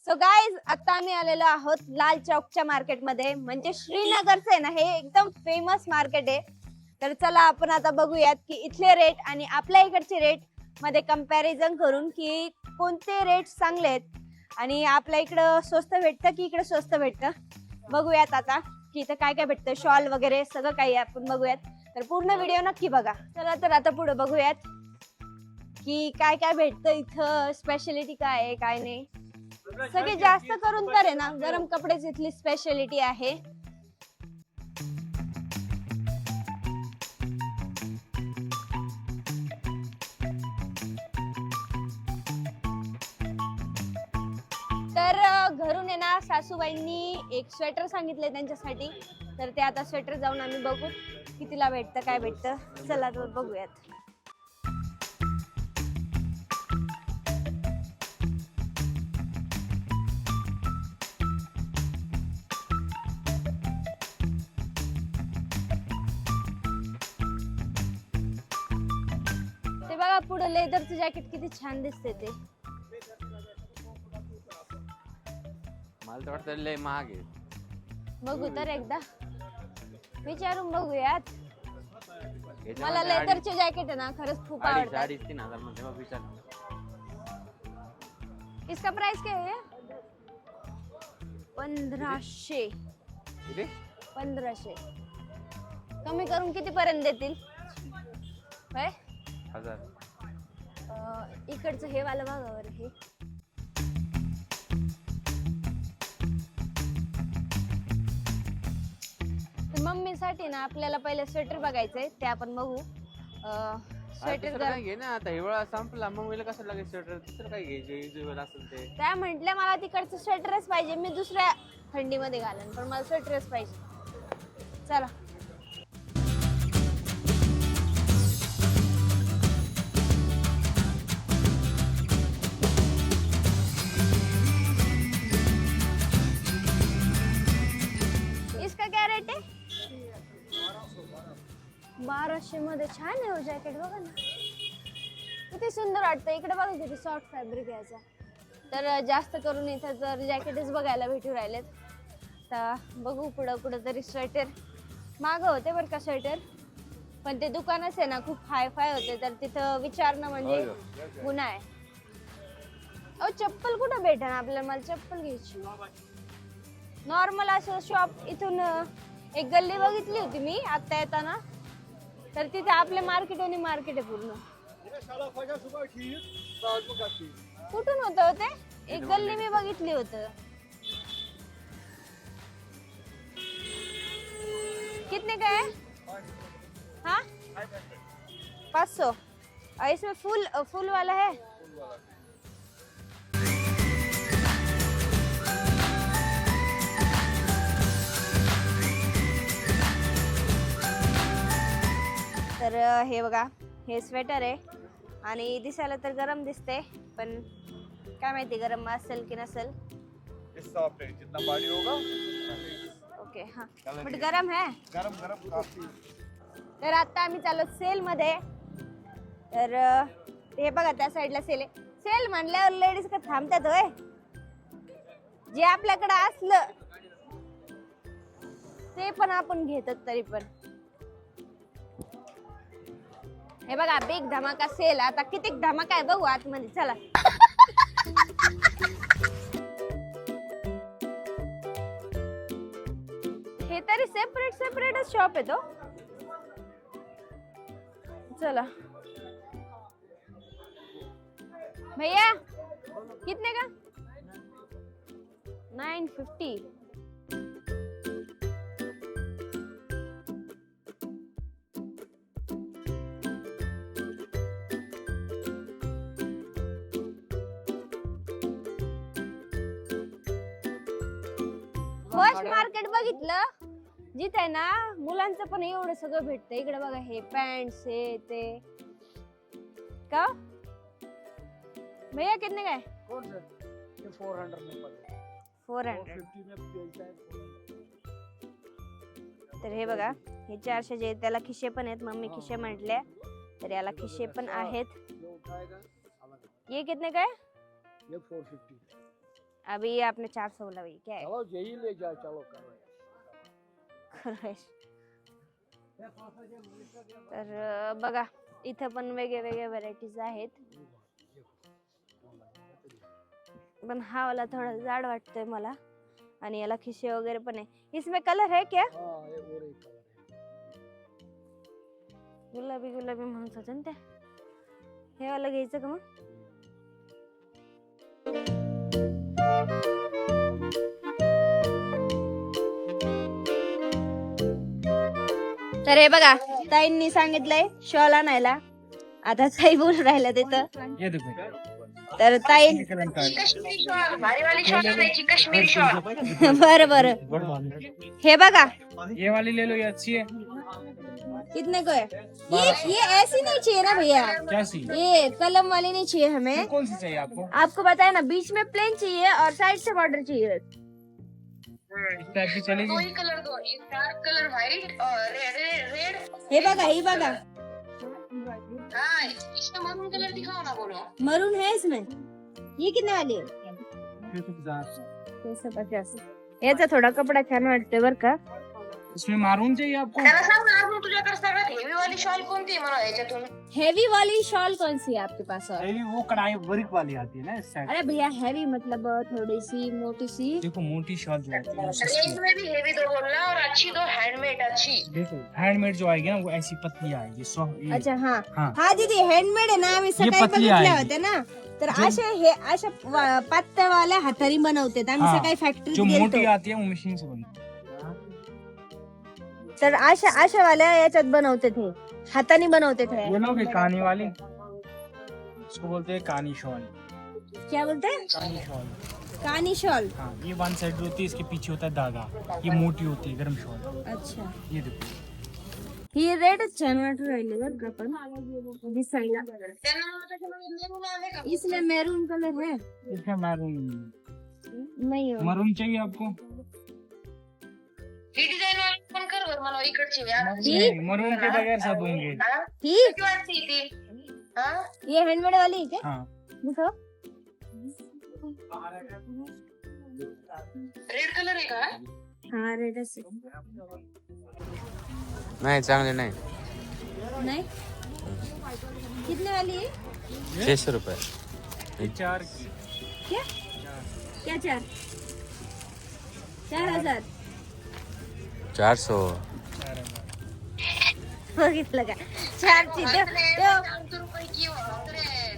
So guys आता आम्ही आलेलो आहोत लाल चौकच्या मार्केटमध्ये. म्हणजे श्रीनगरचं आहे ना हे एकदम फेमस मार्केट आहे. तर चला आपण आता बघूयात की इथले रेट आणि आपल्या इकडचे रेट मध्ये कंपॅरिझन करून की कोणते रेट चांगले आहेत आणि आपल्या इकडं स्वस्त भेटतं की इकडे स्वस्त भेटतं. बघूयात आता की इथं काय काय भेटतं, शॉल वगैरे सगळं काही आपण बघूयात. तर पूर्ण व्हिडिओ नक्की बघा. चला तर आता पुढे बघूयात की काय काय भेटतं इथं, स्पेशालिटी काय आहे काय नाही. सगळे जास्त करून तर आहे ना गरम कपडेच इथली स्पेशालिटी आहे. तर घरून आहे ना सासूबाईंनी एक स्वेटर सांगितले त्यांच्यासाठी. तर ते आता स्वेटर जाऊन आम्ही बघू कितीला भेटतं काय भेटतं. चला तर बघूयात. ते बघा पुढे लेदरचं जॅकेट किती छान दिसते ते. मला तर वाटतं लय महाग आहे. बघू तर एकदा विचारून बघूयात. याच्यामध्ये मला लेदरचे जॅकेट आहे ना खरंच खूप आवडतात. 2,500-3,000 मध्ये मग विचार. इसका प्राइस क्या है? 1500. किती? 1500. कमी करून किती पर्यंत देतील? काय 1000. इकडचं हे वाला बघावर हे. मम्मीसाठी ना आपल्याला पहिले स्वेटर बघायचंय ते आपण बघू. स्वेटर काय घे ना आता हिवाळा संपला मग मला कसं लागेल स्वेटर दुसरं काय घ्यायचे युजुअल असेल ते. त्या म्हटल्या मला तिकडचं स्वेटरच पाहिजे, मी दुसऱ्या थंडीमध्ये घालन पण मला स्वेटरच पाहिजे. चला इसका क्या रेट है? 1200 मध्ये छान आहे हो जॅकेट. बघा ना किती सुंदर वाटतं. इकडे बघा किती सॉफ्ट फॅब्रिक याचा. तर जास्त करून इथं जर जॅकेटच बघायला भेटू राहिलेत तर बघू पुढं कुठं तरी स्वेटर. मागं होते बरं का स्वेटर पण ते दुकानच आहे ना खूप हाय फाय होते तर तिथं विचारणं म्हणजे गुन्हा आहे. अहो चप्पल कुठं भेटेल आपल्याला? मला चप्पल घ्यायची नॉर्मल असं शॉप. इथून एक गल्ली बघितली होती मी आता येताना तर तिथे आपले मार्केट आणि मार्केट आहे पूर्ण. कुठून होतं ते? एक गल्ली मी बघितली होतं. कितने का है? हाँ 500. इसमें फुल वाला है. तर हे बघा हे स्वेटर आहे आणि दिसायला तर गरम दिसते पण काय माहिती गरम असेल की नसेल. जितना भारी होगा ओके हाँ बट गरम है. गरम गरम काफी. तर आता आम्ही चाललो सेल मध्ये. तर हे बघा त्या साईडला सेल आहे. सेल म्हणल्यावर लेडीज का थांबतात होय. जे आपल्याकडे असलं ते पण आपण घेतात तरी पण. हे बघा बिग धमाका सेल. आता किती धमाका आहे बघू आतमध्ये. चला हे तरी सेपरेटच शॉप आहे तो. चला भैया कितने का? 950. फर्स्ट मार्केट बघितलं जिथे आहे ना मुलांचं पण एवढं सगळं भेटतं. इकडे बघा हे पॅन्ट्स हे ते. का भैया कितने का है? 400 में पड़ेगा. 400. 450 में बेचता है. तर हे बघा हे 400 जे त्याला खिशे पण आहेत. मम्मी खिशे म्हटल्या तर याला खिशे पण आहेत. ये कितने का है? ये 450. अभी ये आपने 400 बोला भाई, क्या है? चलो यही ले जाओ, चलो करो। तर बघा इथे पण वेगवेगळ्या व्हरायटीज आहेत, पण हा वाला थोडा जाड वाटतोय मला आणि याला खिसे वगैरे पण आहे. इसमें कलर है क्या? हाँ, ये और एक कलर है। गुलाबी गुलाबी म्हणत होते ना ते, हे वाला घ्यायचं का मग? तर हे बघा ताईंनी सांगितलंय शॉल आणायला, आता ताई बोलून राहिल्या तिथं. ये देखो, तर ताई बर बर हे बघा, ये वाली ले लो, ये अच्छी है। कितने को है ये ऐसी नहीं चाहिए ना भैया, क्या सी? ये कलम वाली नहीं चाहिए हमें। कौन सी चाहिए आपको? आपको बताया ना, बीच में प्लेन चाहिए और साइड से बॉर्डर चाहिए। इस टाइप की चलेगी? दो ही कलर दो, एक डार्क कलर व्हाइट और रेड। हे बघा ही बघा, हाँ, इसमें मरून कलर दिखाओ ना, बोलो। मरून है इसमें। ये कितने वाली है? 650। याचा थोडा कपडा छान वाटतोय बर का. इसमें मारून चाहिए आपको? त्याला सांग ना, अजून तुझ्याकडे सगळ्यात हेवी वाली शॉल कोणती आहे मला याच्यातून? हेवी वाली शॉल कौन सी है आपके पास? और ये वो कढ़ाई वर्क वाली आती है ना इस साइड। अरे भैया हैवी मतलब थोड़ी सी मोटी सी। देखो मोटी शॉल जो आती है वो सस्ती रेंज में भी हेवी दो बोलना, और अच्छी दो, हैंडमेड अच्छी। देखो हैंडमेड जो आएगी ना वो ऐसी पतली आएगी, सॉफ्ट। अच्छा हाँ हाँ। हा दीदी हँडमेड आहे ना, आम्ही सकाळी पतली बघितले आहे. होते ना, तर अशा पातळवाल्या हातारी बनवतात. आम्ही हाँ, सकाळी फॅक्टरीत जो मोटी गेलतो, आती है वो मशीन से बनती है। तर अशा वाल्या याच्यात बनवतात, हे हाताने बनवतात. हे ये लोगे कानी वाली, इसको बोलते हैं कानी शॉल। क्या बोलते हैं? कानी शॉल। कानी शॉल. हाँ, ये वन साइड होती है, इसके पीछे होता है धागा, ये मोटी होती है गर्म शॉल। अच्छा, ये देखो, ही रेड छान वाटू राहिले बरं का, पण दिसायला. त्यांना मला त्याच्यामध्ये मेरून आहे का? इसमें मैरून कलर है? इसमें मैरून नहीं हो. मरून चाहिए आपको? ही डिझाइन वाली पण कर बरं मला इकडची यार. नहीं, मरून के बगैर सब होंगे। हाँ? ही किती वाटते ती? हाँ? ये हैंडमेड वाली है क्या? हाँ, दिखाओ. रेड कलर आहे का? हाँ रेड है. नहीं चांगले नहीं। नहीं कितने वाली है? 600 रुपए। ये चार क्या क्या 4,000 400। बघितलं का? 4ची रुपये किंवा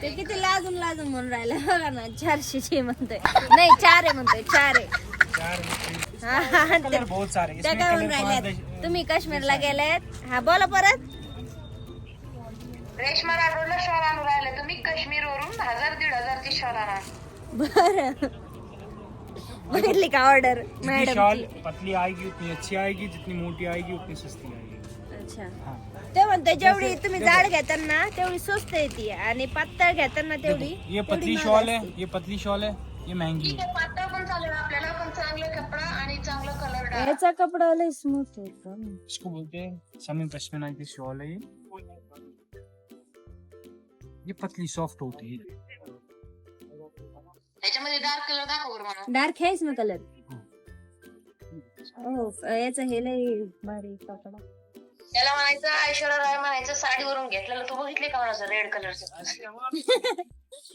ते किती लाजून लाजून म्हणून राहिलं बघा ना. 400ची म्हणतोय, नाही 4 आहे म्हणतोय, 4 आहे. हा, हा, हा, कलर बहुत सारे त्या काय म्हणून राहिल्यात? तुम्ही काश्मीरला गेलेत? हा बोला परत. रेशमा राठोडला शॉल आणून राहिले तुम्ही, काश्मीर वरून 1,000-1,500 ची शॉल आणा. बर बघितली का ऑर्डर जितनी मॅडम? शॉल पतली आएगी उतनी अच्छी आएगी, जितनी मोटी आएगी उतनी सस्ती आएगी। अच्छा, हाँ, ते म्हणतोय जेवढी तुम्ही जाड घेताना तेवढी स्वस्त येते आणि पातळ घेताना तेवढी ये पतली महाग शॉल है, असते. ये पतली शॉल है, ये महंगी ठीक है। आहे, पातळ पण चालेल आपल्याला, पण चांगला कपडा आणि चांगला कलर डाल. याचा कपडा लय स्मूथ आहे का? इसको बोलते हैं समी पश्मीना की शॉल है ये पतली सॉफ्ट होती है। त्याच्यामध्ये डार्क कलर दाखव बरं मला. डार्क है इसमें कलर. ओ याचा हे लय भारी कपडा. त्याला म्हणायचं ऐश्वर्या राय म्हणायचं, साडीवरून घेतलेलं तू बघितले का म्हणायचं रेड कलरचं.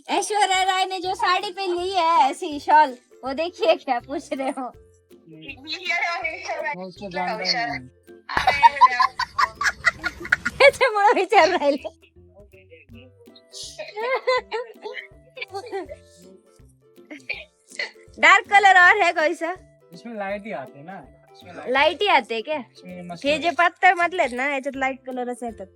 ऐश्वर्या राय ने जो साड़ी पहनी है ऐसी शॉल, वो देखिए क्या पूछ रहे हो? त्याच्यामुळे विचार राहिले. डार्क कलर और है कोई सा? इसमें लाइट ही आते हैं ना, इसमें लाईट ही आते क्या? इसमें मस्त हे जे पातळ म्हटलेत ना याच्यात लाईट कलरच येतात.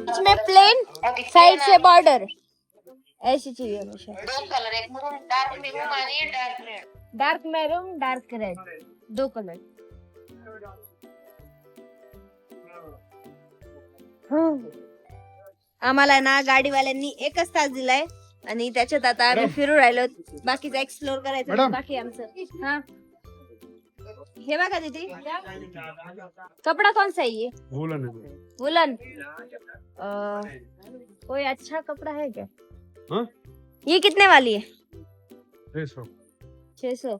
इसमें प्लेन साइड से बॉर्डर ऐसी चाहिए मुझे. दोन कलर, एक मरून डार्क मेरून आणि dark red. Dark maroon dark red, 2 colour. आम्हाला ना गाडीवाल्यांनी 1च तास दिलाय आणि त्याच्यात आता आम्ही फिरू राहिलो. बाकीचं एक्सप्लोर करायचं बाकी आमचं. हा हे बघा दीदी, कपड़ा कौन सा है ये? वुलन. कोई अच्छा कपड़ा है क्या? हाँ? ये कितने वाली है? 600 600.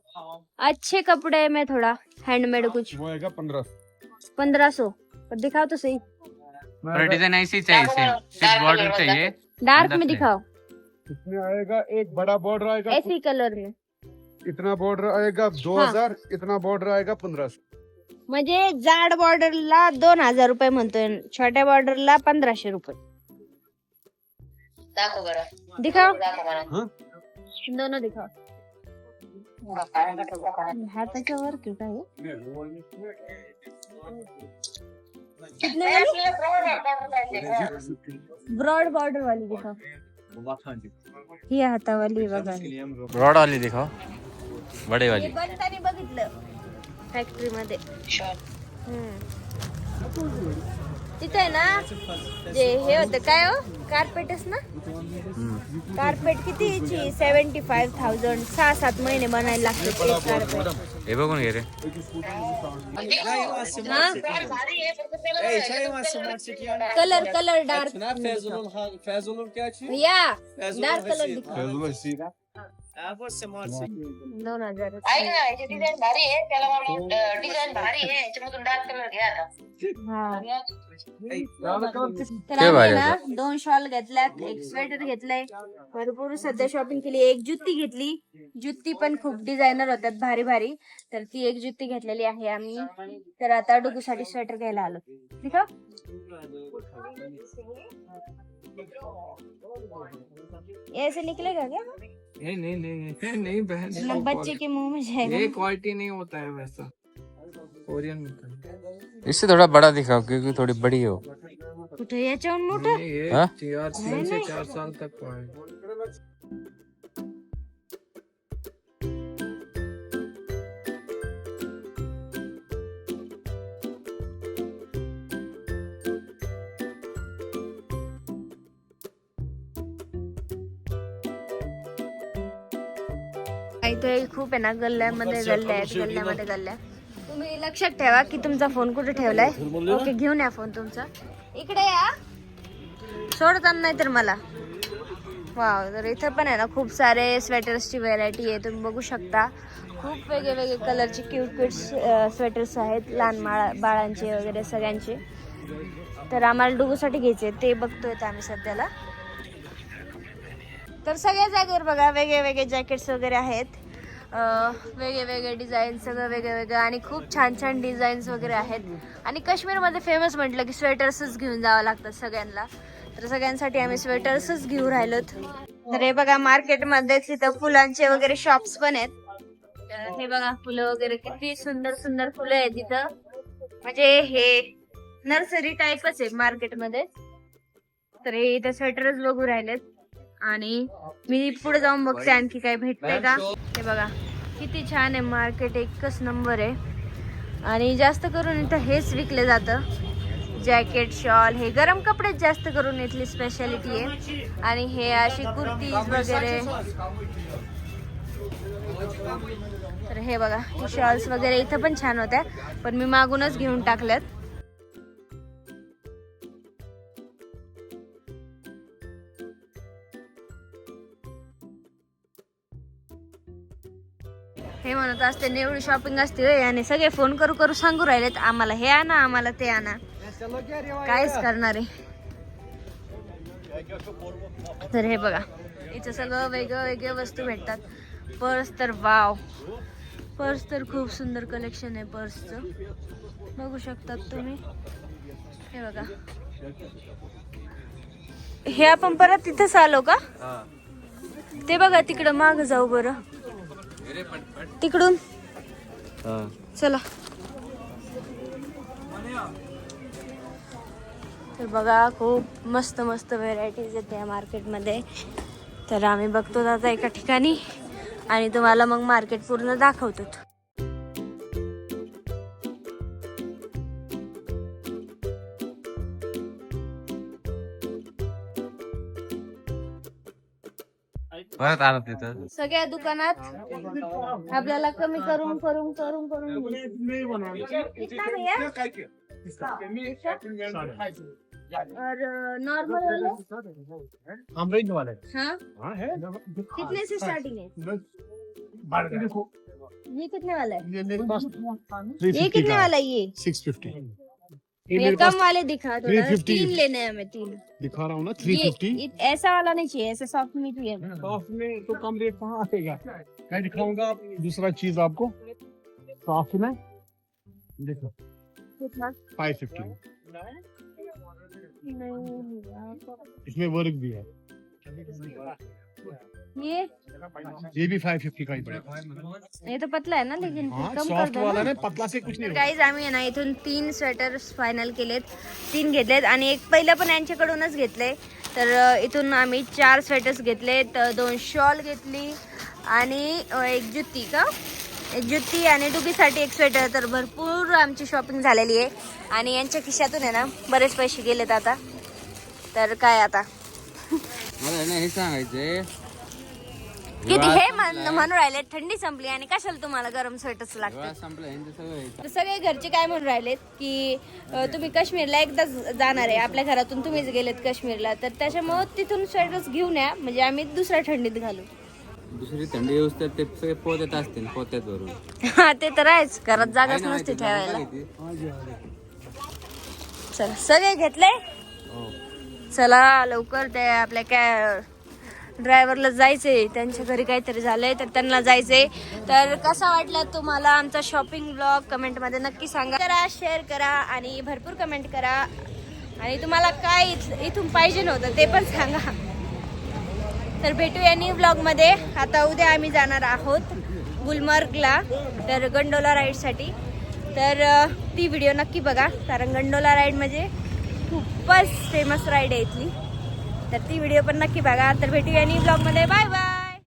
अच्छे कपड़े में थोड़ा हैंडमेड कुछ वो आएगा 1500. 1500. पर दिखाओ तो सही, पर डिजाइन ऐसी चाहिए, सेम सिर्फ बॉर्डर चाहिए. डार्क अंदर में से. दिखाओ, इसमें आएगा एक बड़ा बॉर्डर आएगा, ऐसी कलर में. इतना बॉर्डर आएगा 2000, इतना बॉर्डर आएगा 1500. म्हणजे जाड बॉर्डरला 2000 रुपये म्हणतोय, छोट्या बॉर्डरला 1500 रुपये. दाखव बरं, दिखाओ, दाखव मला. हाँ? दोनों दिखाओ. हाताच्या वर क्यों काय है? कितने वाली? ब्रॉड बॉर्डर वाली दिखाओ. ही हातावाली बघा. ब्रॉड वाली दिखाओ, बड़े हे वाली. बनताना बघितलं फॅक्टरी मध्ये. तिथे आहे ना जे हे होतं काय हो, कार्पेटच ना. कार्पेट कितीची? 75,000. 6-7 महिने बनायला लागते ते कार्पेट. हे बघून घे रे. कलर कलर डार्क या डार्क कलर दिखा. 2000. ऐक ना, याची डिझाईन भारी आहे, त्याला म्हणून डिझाईन भारी आहे, याच्यामधून डार्क कलर घ्या आता. हा. तर ते आम्ही भारी ना आहे. 2 शॉल घेतल्यात, एक स्वेटर घेतलंय, भरपूर सध्या शॉपिंग केली. एक जुत्ती घेतली, जुत्ती पण खूप डिझायनर होतात भारी भारी. तर ती एक जुत्ती घेतलेली आहे आम्ही. तर आता डुगूसाठी स्वेटर घ्यायला आलो. ठीक आहे. ऐसे निकलेगा क्या? नहीं बहन, बच्चे के मुंह में जाएगा. ये क्वालिटी नहीं होता है वैसा, कोरियन होता है. इससे थोड़ा बड़ा दिखाओ क्योंकि थोड़ी बड़ी हो. कुठे याच्यावर मोठं? ये हाँ? 3 से 4 साल तक का है. इथे खूप आहे ना, गल्ल्यामध्ये गल्ल्या आहेत, गल्ल्यामध्ये गल्ल्या. तुम्ही लक्षात ठेवा की तुमचा फोन कुठे ठेवलाय. ओके, घेऊन या फोन तुमचा. इकडे या, सोडताना नाही तर मला. वाव, तर इथं पण आहे ना खूप सारे स्वेटर्सची व्हेरायटी आहे. तुम्ही बघू शकता, खूप वेगळे कलरचे क्यूट क्यूट स्वेटर्स आहेत, लहान बाळांचे वगैरे सगळ्यांचे. तर आम्हाला डुगूसाठी घ्यायचे, ते बघतोय आम्ही सध्याला. तर सगळ्या जागेवर बघा वेगळे वेगळे जॅकेट्स वगैरे आहेत, वेगळे वेगळे डिझाईन, सगळं वेगळं वेगळं. आणि खूप छान छान डिझाईन्स वगैरे आहेत. आणि काश्मीरमध्ये फेमस म्हटलं की स्वेटर्सच घेऊन जावं लागतात सगळ्यांना. तर सगळ्यांसाठी आम्ही स्वेटर्सच घेऊन राहिलोत. तर हे बघा, मार्केटमध्ये तिथं फुलांचे वगैरे शॉप्स पण आहेत. तर हे बघा, फुलं वगैरे किती सुंदर सुंदर फुलं आहेत तिथं. म्हणजे हे नर्सरी टाईपच आहे मार्केटमध्ये. तर हे इथे स्वेटरच बघू राहिलेत. आणि मी पुढे जाऊन बघते आणखी काय भेटते का. हे बघा किती छान आहे मार्केट, एकच नंबर आहे. आणि जास्त करून इथं हेच विकले जातं, जॅकेट, शॉल. हे गरम कपडे जास्त करून इथली स्पेशालिटी आहे. आणि हे अशी कुर्तीज वगैरे. तर हे बघा, हे शॉल्स वगैरे इथं पण छान होत्या, पण मी मागूनच घेऊन टाकल्यात. हे म्हणत असते एवढी शॉपिंग असते होय, आणि सगळे फोन करू करू सांगू राहिलेत आम्हाला हे आणा, आम्हाला ते आणा. कायच करणार आहे. तर हे बघा, इथं सगळं वेगळं वेगळ्या वस्तू भेटतात. पर्स तर वाव, पर्स तर खूप सुंदर कलेक्शन आहे पर्सचं, बघू शकतात तुम्ही. हे बघा, हे आपण परत तिथंच आलो का? ते बघा तिकडं माग जाऊ बरं, तिकडून चला. तर बघा, खूप मस्त मस्त व्हेरायटीज आहेत या मार्केटमध्ये. तर आम्ही बघतो आता एका ठिकाणी आणि तुम्हाला मग मार्केट पूर्ण दाखवतो. परत आला तिथं. सगळ्या दुकानात आपल्याला कमी करून करून करून करून कितना भैया? और नॉर्मल वाले हाँ कितने से स्टार्टिंग है? ये कितने वाला है? ये कितने वाला है? ये 650 ये कम वाले दिखा दो। 350 तीन लेने हैं हमें, तीन। दिखा रहा हूँ ना ये 350 ऐसा वाला नहीं चाहिए, ऐसा सॉफ्ट नहीं चाहिए। सॉफ्ट में तो कम रेट कहाँ आएगा? मैं दिखाऊंगा दूसरा चीज आपको सॉफ्ट में देखो कितना? 550 इसमें वर्क भी है ये भी 550 का ही पड़ेगा। ये तो पतला है ना, लेकिन हाँ कम कर सॉफ्ट दो वाला ना। ना पतला से कुछ नहीं होगा। गाईज आम्ही आहे ना इथून 3 स्वेटर फायनल केलेत, 3 घेतलेत आणि एक पहिलं पण यांच्याकडूनच घेतलंय. तर इथून आम्ही 4 स्वेटर्स घेतलेत, 2 शॉल घेतली आणि एक जुत्ती आणि डुगीसाठी एक स्वेटर. तर भरपूर आमची शॉपिंग झालेली आहे आणि यांच्या खिशातून आहे ना बरेच पैसे गेलेत आता. तर काय आता मला ना हे सांगायचंय, किती हे म्हणून राहिले थंडी संपली आणि कशाला तुम्हाला गरम स्वेटर्स लागतात. हिवाळा संपला यांचं सगळं. तर सगळे घरचे काय म्हणून राहिलेत की तुम्ही काश्मीरला एकदाच जाणार आहे, आपल्या घरातून तुम्हीच गेलेत काश्मीरला, तर त्याच्यामुळे तिथून स्वेटर्स घेऊन या, म्हणजे आम्ही दुसऱ्या थंडीत घालू. दुसरी थंडी येऊस तर ते सगळे पोत्यात असतील, पोत्यात भरून. हा ते तर आहेच, घरात जागाच नसते ठेवायला. चला सगळे घेतले, चला लवकर. ते आपल्या काय ड्रायव्हरला जायचंय, त्यांच्या घरी काहीतरी झालंय तर त्यांना जायचंय. तर कसा वाटला तुम्हाला आमचा शॉपिंग ब्लॉग कमेंटमध्ये नक्की सांगा. करा, शेअर करा आणि भरपूर कमेंट करा. आणि तुम्हाला काय इथून पाहिजे नव्हतं ते पण सांगा. तर भेटूया न्यू ब्लॉगमध्ये. आता उद्या आम्ही जाणार आहोत गुलमर्गला, तर गंडोला राईडसाठी. तर ती व्हिडिओ नक्की बघा, कारण गंडोला राईड म्हणजे खूपच फेमस राईड आहे इथली. तर ती व्हिडिओ पण नक्की बघा. तर भेटूया न्यू ब्लॉगमध्ये. Bye bye.